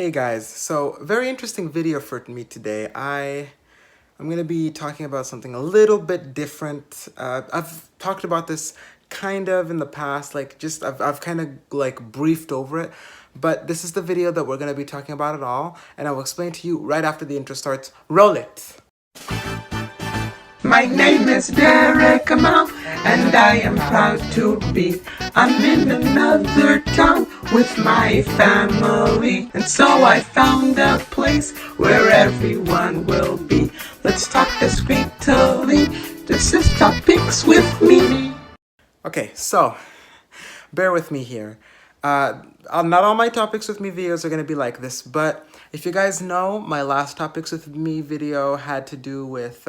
Hey guys, so very interesting video for me today. I'm gonna be talking about something a little bit different. I've talked about this kind of in the past, I've kind of like briefed over it, but this is the video that we're gonna be talking about it all, and I will explain to you right after the intro starts. Roll it! My name is Derek Amount, and I am proud to be. I'm in another town with my family, and so I found a place where everyone will be. Let's talk discreetly, this is Topics with me. Okay, so bear with me here. Not all my Topics with Me videos are going to be like this, but if you guys know, my last Topics with Me video had to do with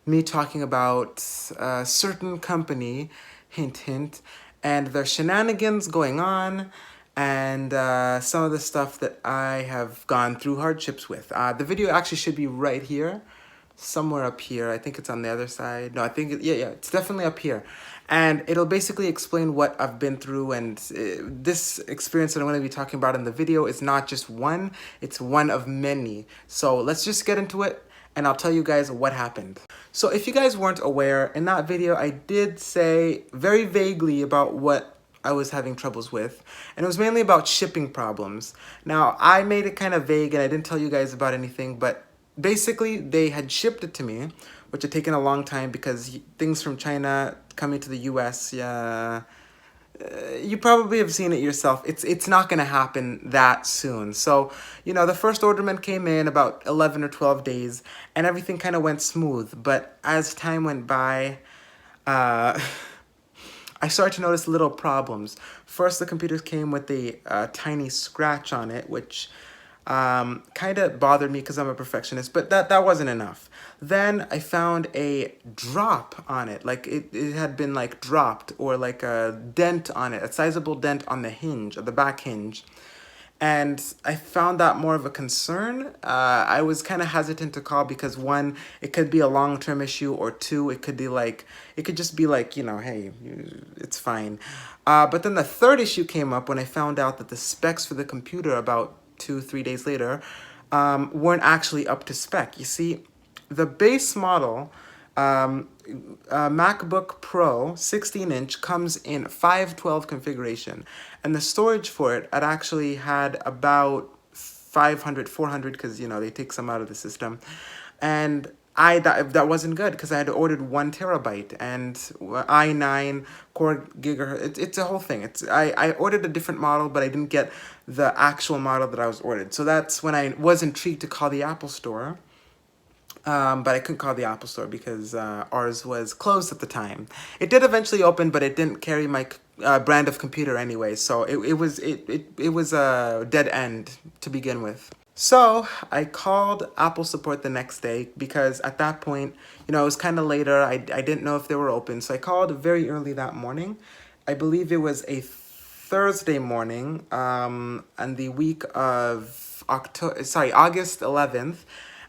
me talking about a certain company, hint hint, and their shenanigans going on, and some of the stuff that I have gone through hardships with. The video actually should be right here, somewhere up here. I think it's on the other side. No, I think, yeah, it's definitely up here. And it'll basically explain what I've been through, and this experience that I'm going to be talking about in the video is not just one, it's one of many. So let's just get into it, and I'll tell you guys what happened. So if you guys weren't aware, in that video I did say very vaguely about what I was having troubles with, and it was mainly about shipping problems. Now, I made it kind of vague and I didn't tell you guys about anything, but basically they had shipped it to me, which had taken a long time because things from China coming to the US, yeah, you probably have seen it yourself. It's not going to happen that soon. So, the first orderment came in about 11 or 12 days, and everything kind of went smooth. But as time went by, I started to notice little problems. First, the computers came with a tiny scratch on it, which kind of bothered me because I'm a perfectionist, but that wasn't enough. Then I found a drop on it, like it had been like dropped, or like a dent on it, a sizable dent on the hinge, or the back hinge. And I found that more of a concern. I was kind of hesitant to call because one, it could be a long-term issue, or two, it could just be like, hey, it's fine. But then the third issue came up when I found out that the specs for the computer about 2-3 days later weren't actually up to spec. You see, the base model MacBook Pro 16-inch comes in 512 configuration, and the storage for it actually had about 500, 400, because they take some out of the system, and that wasn't good because I had ordered 1 terabyte and i9 core gigahertz. It's a whole thing. I ordered a different model, but I didn't get the actual model that I was ordered. So that's when I was intrigued to call the Apple Store. But I couldn't call the Apple Store because ours was closed at the time. It did eventually open, but it didn't carry my brand of computer anyway, so it was a dead end to begin with. So I called Apple support the next day because at that point, it was kind of later. I didn't know if they were open, so I called very early that morning. I believe it was a Thursday morning, and the week of August 11th.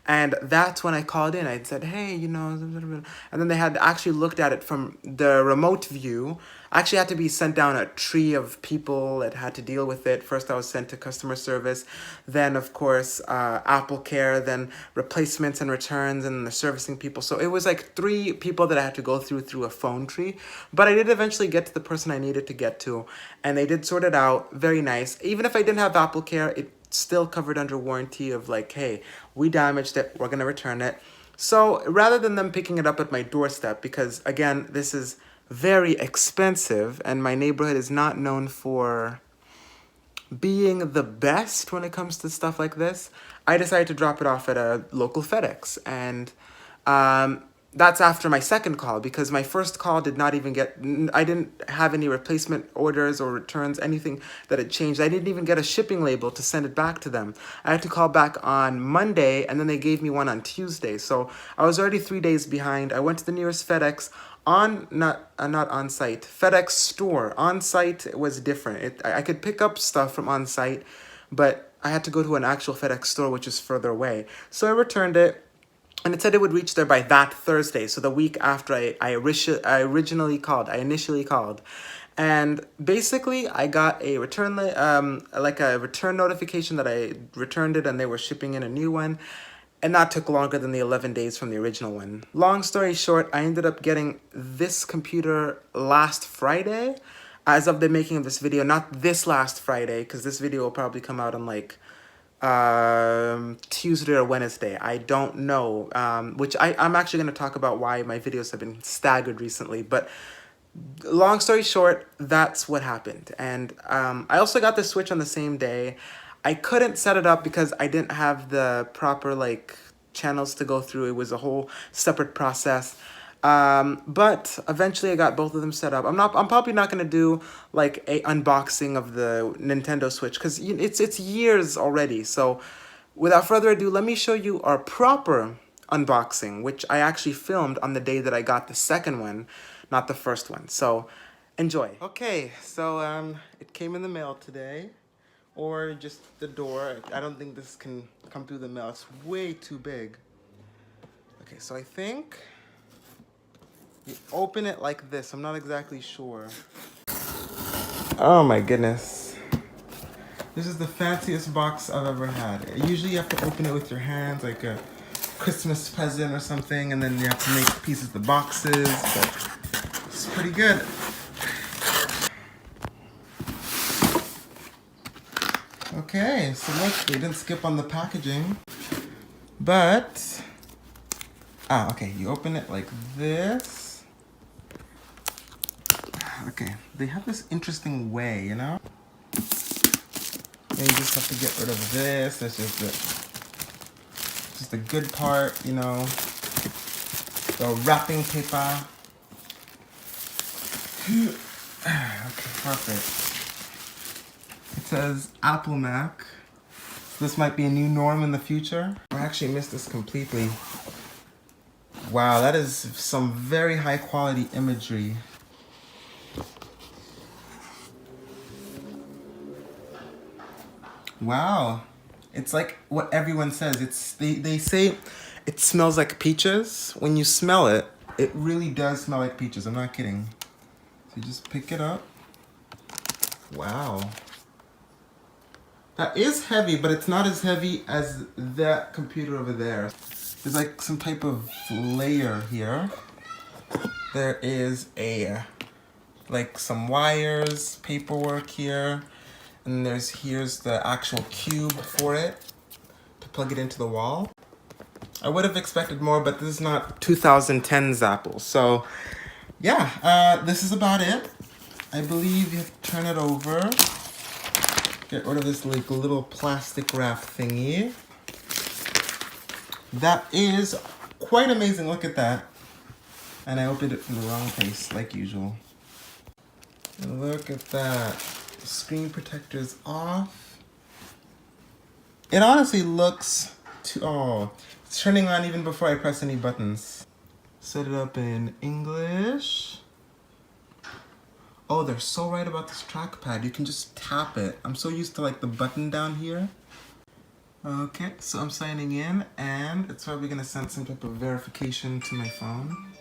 And that's when I called in. I said, hey, and then they had actually looked at it from the remote view. I actually had to be sent down a tree of people that had to deal with it. First, I was sent to customer service. Then, of course, Apple Care, then replacements and returns, and the servicing people. So it was like 3 people that I had to go through a phone tree. But I did eventually get to the person I needed to get to. And they did sort it out. Very nice. Even if I didn't have Apple Care, it still covered under warranty of like, hey, we damaged it, we're gonna return it. So rather than them picking it up at my doorstep, because again, this is very expensive and my neighborhood is not known for being the best when it comes to stuff like this, I decided to drop it off at a local FedEx. And that's after my second call, because my first call did not even I didn't have any replacement orders or returns, anything that had changed. I didn't even get a shipping label to send it back to them. I had to call back on Monday, and then they gave me one on Tuesday. So I was already 3 days behind. I went to the nearest FedEx not on site, FedEx store. On site, it was different. I could pick up stuff from on site, but I had to go to an actual FedEx store, which is further away. So I returned it. And it said it would reach there by that Thursday, so the week after I initially called. And basically, I got a return, like a return notification that I returned it and they were shipping in a new one. And that took longer than the 11 days from the original one. Long story short, I ended up getting this computer last Friday. As of the making of this video, not this last Friday, because this video will probably come out on like Tuesday or Wednesday. I don't know. Which I'm actually going to talk about why my videos have been staggered recently. But long story short, that's what happened. And I also got the Switch on the same day. I couldn't set it up because I didn't have the proper like channels to go through. It was a whole separate process. But eventually I got both of them set up. I'm probably not gonna do like a unboxing of the Nintendo Switch because it's years already. So without further ado, let me show you our proper unboxing, which I actually filmed on the day that I got the second one, not the first one. So enjoy. Okay, so it came in the mail today, or just the door. I don't think this can come through the mail. It's way too big. Okay, so I think you open it like this. I'm not exactly sure. Oh my goodness. This is the fanciest box I've ever had. Usually you have to open it with your hands like a Christmas present or something, and then you have to make pieces of the boxes, but it's pretty good. Okay, so look, they didn't skip on the packaging, but, okay, you open it like this. Okay, they have this interesting way, you know? And you just have to get rid of this. That's just the good part, you know? The wrapping paper. Okay, perfect. It says Apple Mac. So this might be a new norm in the future. I actually missed this completely. Wow, that is some very high quality imagery. Wow. It's like what everyone says. They say it smells like peaches. When you smell it, it really does smell like peaches. I'm not kidding. So you just pick it up. Wow. That is heavy, but it's not as heavy as that computer over there. There's like some type of layer here. There is like some wires, paperwork here, and here's the actual cube for it to plug it into the wall. I would have expected more, but this is not 2010's Apple. So yeah, this is about it. I believe you have to turn it over. Get rid of this like little plastic wrap thingy. That is quite amazing. Look at that. And I opened it from the wrong place, like usual. And look at that. The screen protector's off. It honestly looks it's turning on even before I press any buttons. Set it up in English. Oh, they're so right about this trackpad. You can just tap it. I'm so used to like the button down here. Okay, so I'm signing in, and it's probably gonna send some type of verification to my phone.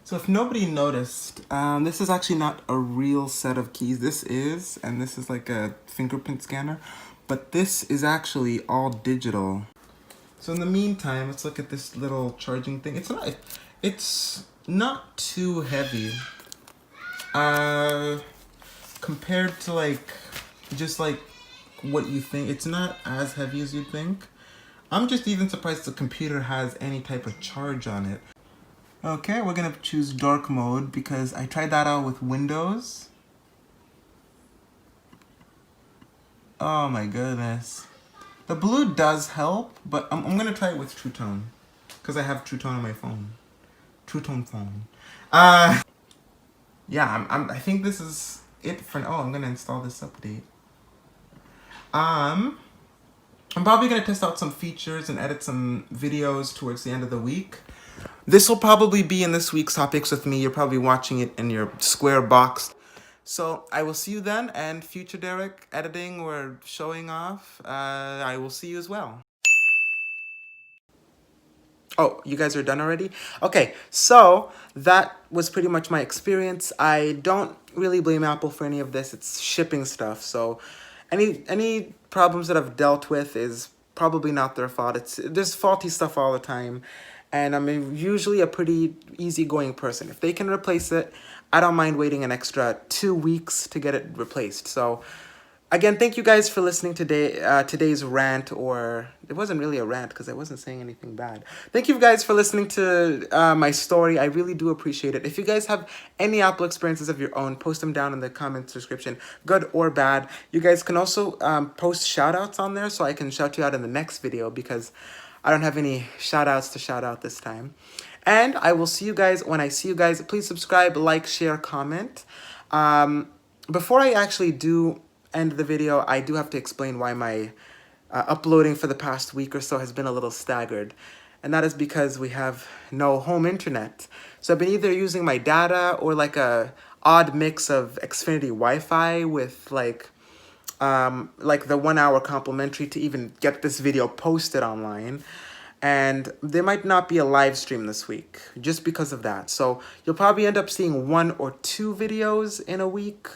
So if nobody noticed, this is actually not a real set of keys. This is like a fingerprint scanner, but this is actually all digital. So in the meantime, let's look at this little charging thing. It's not too heavy. Compared to like, just like what you think, it's not as heavy as you'd think. I'm just even surprised the computer has any type of charge on it. Okay, we're gonna choose dark mode because I tried that out with Windows. Oh my goodness. The blue does help, but I'm gonna try it with True Tone because I have True Tone on my phone. True Tone phone. Yeah, I think this is it for. Oh, I'm gonna install this update. I'm probably gonna test out some features and edit some videos towards the end of the week. This will probably be in this week's Topics with me. You're probably watching it in your square box. So I will see you then, and future Derek editing or showing off, I will see you as well. Oh, you guys are done already? Okay, so that was pretty much my experience. I don't really blame Apple for any of this. It's shipping stuff. So any problems that I've dealt with is probably not their fault. There's faulty stuff all the time. And I'm usually a pretty easygoing person. If they can replace it, I don't mind waiting an extra 2 weeks to get it replaced. So again, thank you guys for listening today. Today's rant, or it wasn't really a rant because I wasn't saying anything bad. Thank you guys for listening to my story. I really do appreciate it. If you guys have any Apple experiences of your own, post them down in the comments description, good or bad. You guys can also post shout outs on there so I can shout you out in the next video because I don't have any shout outs to shout out this time. And I will see you guys when I see you guys. Please subscribe, like, share, comment. Before I actually do end the video, I do have to explain why my uploading for the past week or so has been a little staggered. And that is because we have no home internet. So I've been either using my data or like a odd mix of Xfinity Wi-Fi with like the 1 hour complimentary to even get this video posted online. And there might not be a live stream this week just because of that. So you'll probably end up seeing 1 or 2 videos in a week,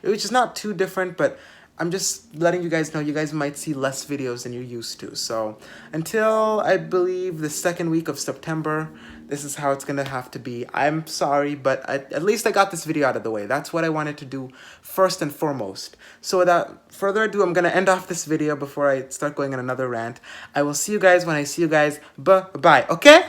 which is not too different, but I'm just letting you guys know you guys might see less videos than you're used to. So until I believe the second week of September, this is how it's gonna have to be. I'm sorry, but at least I got this video out of the way. That's what I wanted to do first and foremost. So without further ado, I'm gonna end off this video before I start going on another rant. I will see you guys when I see you guys. Bye-bye, okay?